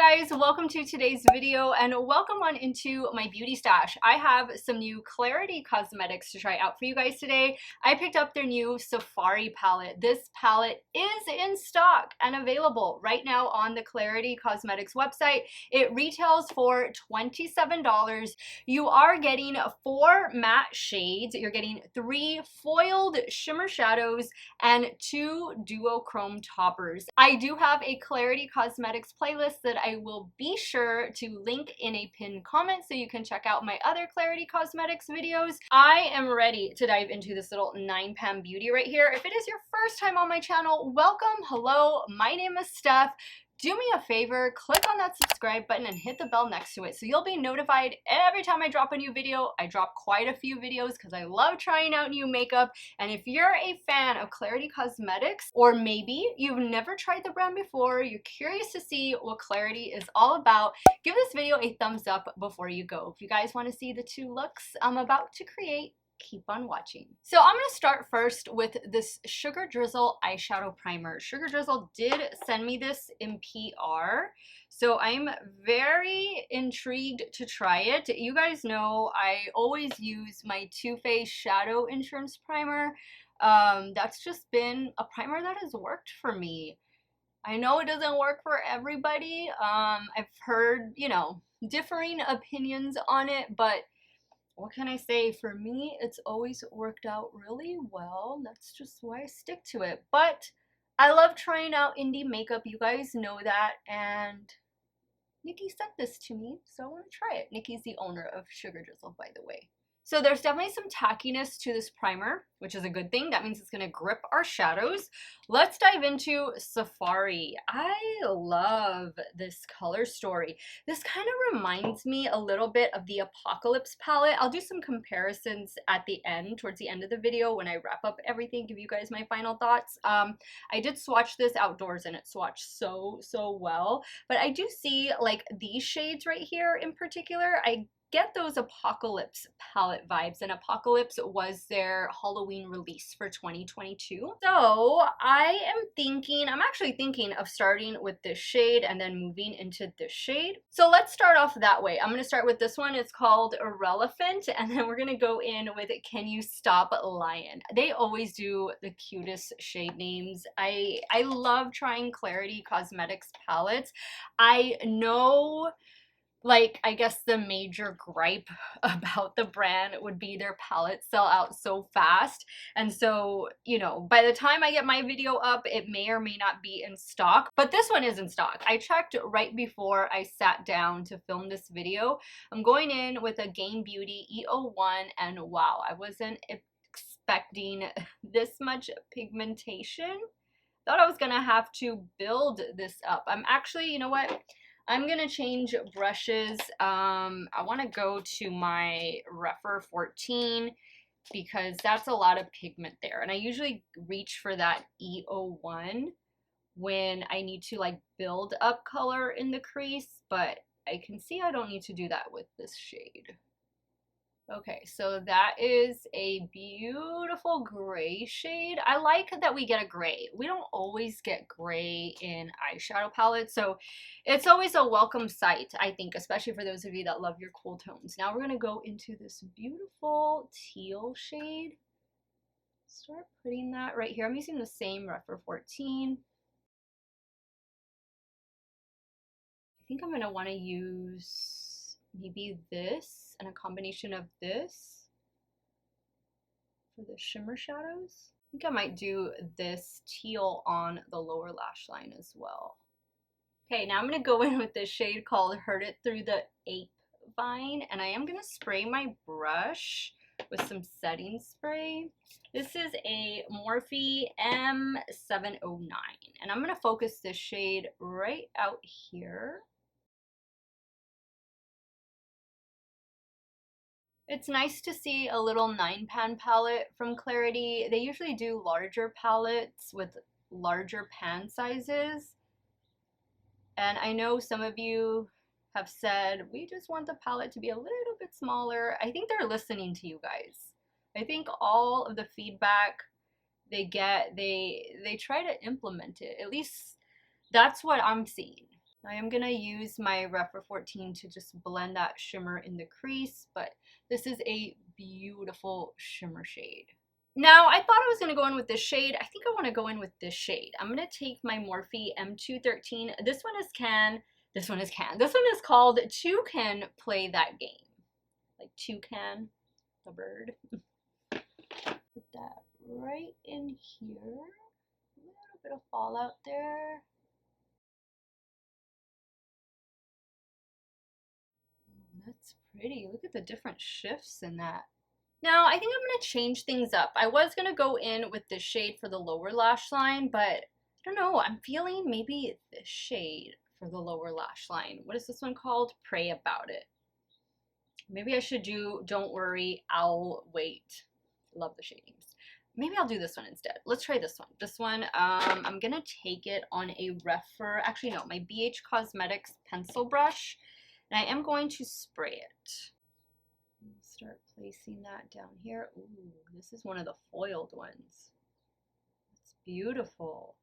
guys, welcome to today's video and welcome on into my beauty stash. I have some new Clarity Cosmetics to try out for you guys today. I picked up their new Safari palette. This palette is in stock and available right now on the Clarity Cosmetics website. It retails for $27. You are getting 4 matte shades. You're getting 3 foiled shimmer shadows and 2 duochrome toppers. I do have a Clarity Cosmetics playlist that I will be sure to link in a pinned comment so you can check out my other Clarity Cosmetics videos. I am ready to dive into this little 9-pan beauty right here. If it is your first time on my channel, welcome, hello, my name is Steff. Do me a favor, click on that subscribe button and hit the bell next to it so you'll be notified every time I drop a new video. I drop quite a few videos because I love trying out new makeup. And if you're a fan of Clarity Cosmetics, or maybe you've never tried the brand before, you're curious to see what Clarity is all about, give this video a thumbs up before you go. If you guys want to see the 2 looks I'm about to create, keep on watching. So I'm going to start first with this Sugar Drizzle eyeshadow primer. Sugar Drizzle did send me this in PR, so I'm very intrigued to try it. You guys know I always use my Too Faced Shadow Insurance Primer. That's just been a primer that has worked for me. I know it doesn't work for everybody. I've heard, you know, differing opinions on it, but what can I say? For me, it's always worked out really well. That's just why I stick to it. But I love trying out indie makeup. You guys know that. And Nikki sent this to me, so I want to try it. Nikki's the owner of Sugar Drizzle, by the way. So there's definitely some tackiness to this primer, which is a good thing. That means it's going to grip our shadows. Let's dive into Safari. I love this color story. This kind of reminds me a little bit of the Apocalypse palette. I'll do some comparisons at the end, towards the end of the video when I wrap up everything, give you guys my final thoughts. I did swatch this outdoors and it swatched so well. But I do see like these shades right here in particular. I get those Apocalypse palette vibes, and Apocalypse was their Halloween release for 2022. So I'm actually thinking of starting with this shade and then moving into this shade. So let's start off that way. I'm going to start with this one. It's called Irrelevant, and then we're going to go in with Can You Stop Lying. They always do the cutest shade names. I love trying Clarity Cosmetics palettes. I know, like, I guess the major gripe about the brand would be their palettes sell out so fast. And so, you know, by the time I get my video up, it may or may not be in stock. But this one is in stock. I checked right before I sat down to film this video. I'm going in with a Game Beauty E01, and wow, I wasn't expecting this much pigmentation. Thought I was gonna have to build this up. I'm actually, you know what? I'm gonna change brushes. I want to go to my Rephr 14 because that's a lot of pigment there, and I usually reach for that E01 when I need to like build up color in the crease, but I can see I don't need to do that with this shade. Okay, so that is a beautiful gray shade. I like that we get a gray. We don't always get gray in eyeshadow palettes, so it's always a welcome sight, I think, especially for those of you that love your cool tones. Now we're going to go into this beautiful teal shade. Start putting that right here. I'm using the same Rephr 14. I think I'm going to want to use maybe this and a combination of this for the shimmer shadows. I think I might do this teal on the lower lash line as well. Okay, now I'm going to go in with this shade called Heard It Through the Ape Vine, and I am going to spray my brush with some setting spray. This is a Morphe M709, and I'm going to focus this shade right out here. It's nice to see a little 9-pan palette from Clarity. They usually do larger palettes with larger pan sizes. And I know some of you have said, we just want the palette to be a little bit smaller. I think they're listening to you guys. I think all of the feedback they get, they try to implement it. At least that's what I'm seeing. I am gonna use my Rephr 14 to just blend that shimmer in the crease, but this is a beautiful shimmer shade. Now, I thought I was gonna go in with this shade. I think I wanna go in with this shade. I'm gonna take my Morphe M213. This one is Can. This one is Can. This one is called Toucan Play That Game. Like Toucan, the bird. Put that right in here. A little bit of fallout there. That's pretty. Look at the different shifts in that. Now, I think I'm going to change things up. I was going to go in with this shade for the lower lash line, but I don't know. I'm feeling maybe this shade for the lower lash line. What is this one called? Pray About It. Maybe I should do Don't Worry, I'll Wait. Love the shadings. Maybe I'll do this one instead. Let's try this one. This one, I'm going to take it on a Rephr, actually no, my BH Cosmetics pencil brush. And I am going to spray it. Start placing that down here. Ooh, this is one of the foiled ones. It's beautiful.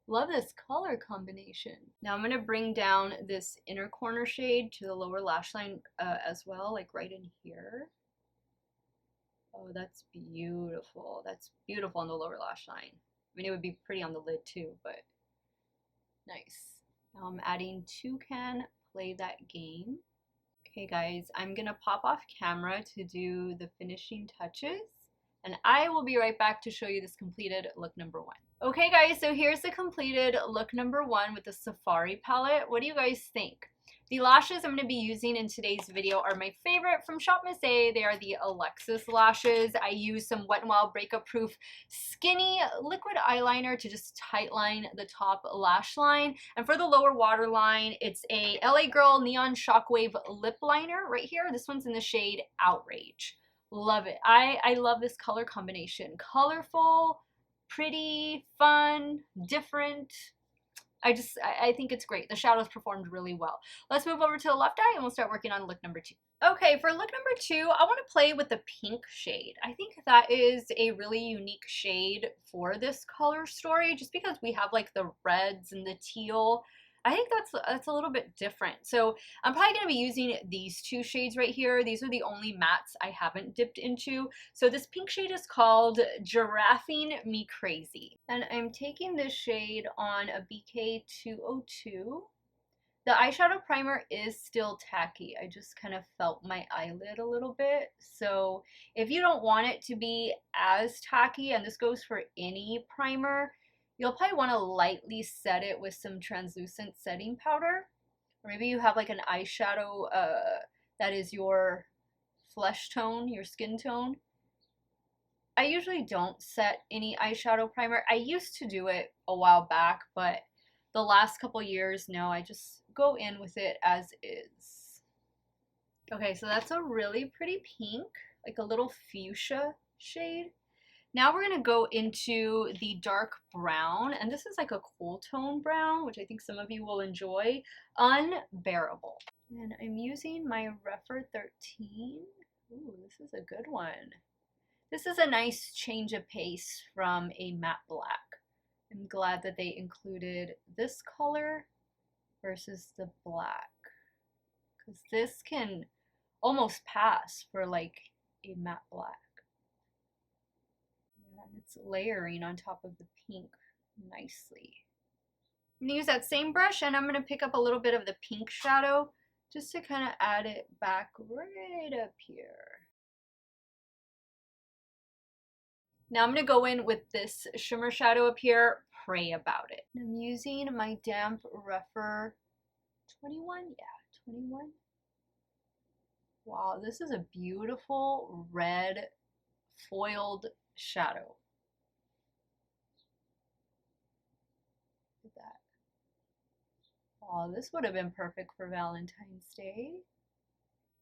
Love this color combination. Now I'm going to bring down this inner corner shade to the lower lash line as well, like right in here. Oh, that's beautiful. That's beautiful on the lower lash line. I mean, it would be pretty on the lid too, but nice. Now I'm adding Toucan Play That Game. Okay guys, I'm gonna pop off camera to do the finishing touches, and I will be right back to show you this completed look number 1. Okay guys, so here's the completed look number 1 with the Safari palette. What do you guys think? The lashes I'm going to be using in today's video are my favorite from Shop Miss A. They are the Alexis lashes. I use some Wet n Wild Breakup Proof Skinny Liquid Eyeliner to just tightline the top lash line. And for the lower waterline, it's a LA Girl Neon Shockwave Lip Liner right here. This one's in the shade Outrage. Love it. I love this color combination. Colorful, pretty, fun, different. I think it's great. The shadows performed really well. Let's move over to the left eye and we'll start working on look number 2. Okay, for look number 2, I want to play with the pink shade. I think that is a really unique shade for this color story just because we have like the reds and the teal. I think that's a little bit different. So I'm probably going to be using these 2 shades right here. These are the only mattes I haven't dipped into. So this pink shade is called Giraffing Me Crazy. And I'm taking this shade on a BK202. The eyeshadow primer is still tacky. I just kind of felt my eyelid a little bit. So if you don't want it to be as tacky, and this goes for any primer, you'll probably want to lightly set it with some translucent setting powder. Or maybe you have like an eyeshadow that is your flesh tone, your skin tone. I usually don't set any eyeshadow primer. I used to do it a while back, but the last couple years, no, I just go in with it as is. Okay, so that's a really pretty pink, like a little fuchsia shade. Now we're going to go into the dark brown, and this is like a cool tone brown, which I think some of you will enjoy. Unbearable. And I'm using my Rephr 13. Ooh, this is a good one. This is a nice change of pace from a matte black. I'm glad that they included this color versus the black, because this can almost pass for like a matte black. And it's layering on top of the pink nicely. I'm going to use that same brush and I'm going to pick up a little bit of the pink shadow just to kind of add it back right up here. Now I'm going to go in with this shimmer shadow up here, Pray About It. I'm using my damp Rephr 21, yeah, 21. Wow, this is a beautiful red foiled shadow. Look at that. Oh, this would have been perfect for Valentine's Day.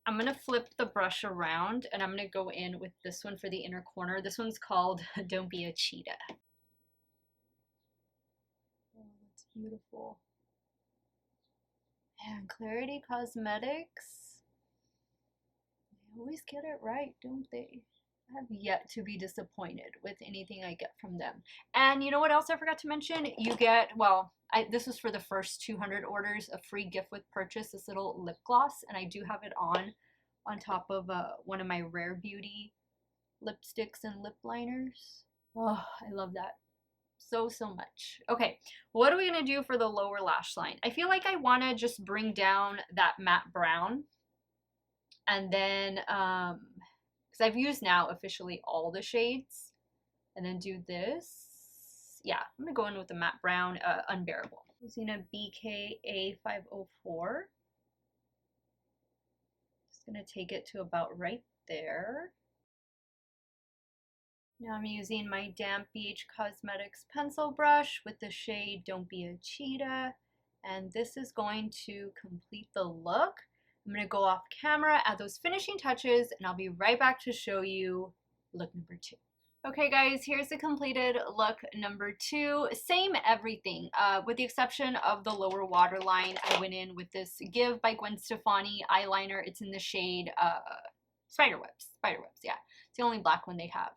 I'm going to flip the brush around and I'm going to go in with this one for the inner corner. This one's called Don't Be a Cheetah. Oh, that's beautiful. And Clarity Cosmetics, they always get it right, don't they? I have yet to be disappointed with anything I get from them. And you know what else I forgot to mention? You get, well, this was for the first 200 orders, a free gift with purchase, this little lip gloss, and I do have it on top of one of my Rare Beauty lipsticks and lip liners. Oh, I love that so much. Okay, what are we gonna do for the lower lash line? I feel like I want to just bring down that matte brown, and then because I've used now officially all the shades, and then do this. Yeah, I'm gonna go in with the matte brown, Unbearable, using a BKA 504. Just gonna take it to about right there. Now I'm using my damp BH Cosmetics pencil brush with the shade Don't Be a Cheetah, and this is going to complete the look. I'm going to go off camera, add those finishing touches, and I'll be right back to show you look number 2. Okay guys, here's the completed look number 2. Same everything, with the exception of the lower waterline. I went in with this Give by Gwen Stefani eyeliner. It's in the shade Spiderwebs, yeah. It's the only black one they have.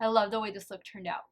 I love the way this look turned out.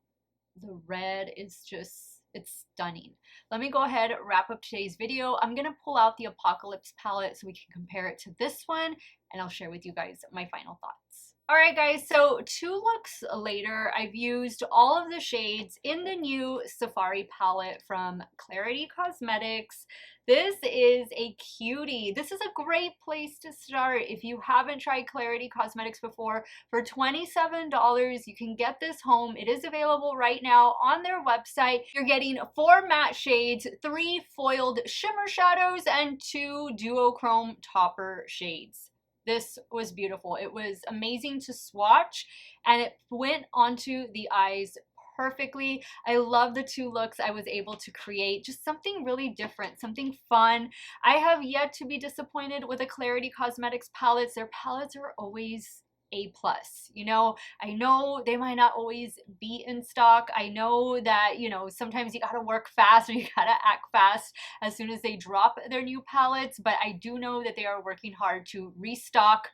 The red is just, it's stunning. Let me go ahead and wrap up today's video. I'm going to pull out the Apocalypse palette so we can compare it to this one, and I'll share with you guys my final thoughts. Alright guys, so 2 looks later, I've used all of the shades in the new Safari palette from Clarity Cosmetics. This is a cutie. This is a great place to start. If you haven't tried Clarity Cosmetics before, for $27, you can get this home. It is available right now on their website. You're getting 4 matte shades, 3 foiled shimmer shadows, and 2 duochrome topper shades. This was beautiful. It was amazing to swatch, and it went onto the eyes perfectly. I love the 2 looks I was able to create. Just something really different, something fun. I have yet to be disappointed with the Clarity Cosmetics palettes. Their palettes are always A+. You know, I know they might not always be in stock. I know that, you know, sometimes you gotta work fast or you gotta act fast as soon as they drop their new palettes, but I do know that they are working hard to restock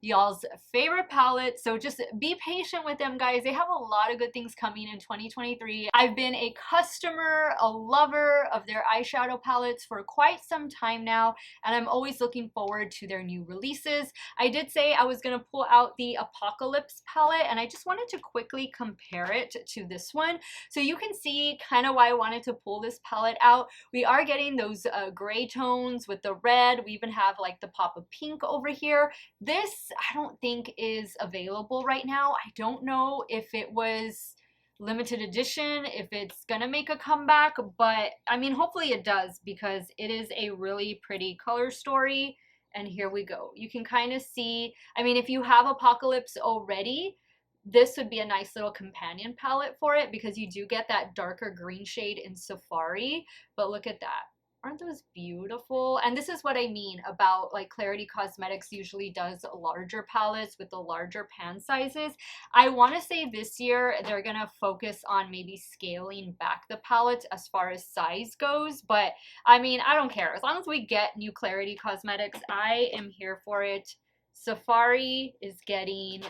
y'all's favorite palette. So just be patient with them, guys. They have a lot of good things coming in 2023. I've been a customer, a lover of their eyeshadow palettes for quite some time now, and I'm always looking forward to their new releases. I did say I was gonna pull out the Apocalypse palette, and I just wanted to quickly compare it to this one so you can see kind of why I wanted to pull this palette out. We are getting those gray tones with the red. We even have like the pop of pink over here. This I don't think is available right now. I don't know if it was limited edition, if it's gonna make a comeback, but I mean hopefully it does, because it is a really pretty color story. And here we go. You can kind of see, I mean, if you have Apocalypse already, this would be a nice little companion palette for it, because you do get that darker green shade in Safari. But look at that. Aren't those beautiful? And this is what I mean about like Clarity Cosmetics usually does larger palettes with the larger pan sizes. I want to say this year they're going to focus on maybe scaling back the palettes as far as size goes. But I mean, I don't care. As long as we get new Clarity Cosmetics, I am here for it. Safari is getting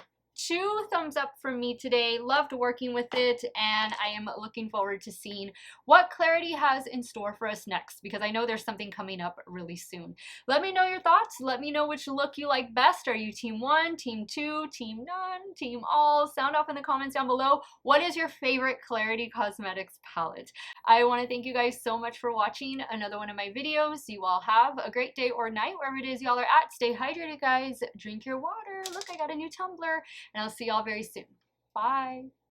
2 thumbs up from me today. Loved working with it, and I am looking forward to seeing what Clarity has in store for us next, because I know there's something coming up really soon. Let me know your thoughts. Let me know which look you like best. Are you team 1, team 2, team none, team all? Sound off in the comments down below. What is your favorite Clarity Cosmetics palette? I want to thank you guys so much for watching another one of my videos. You all have a great day or night wherever it is y'all are at. Stay hydrated, guys. Drink your water. Look, I got a new tumbler. And I'll see y'all very soon. Bye.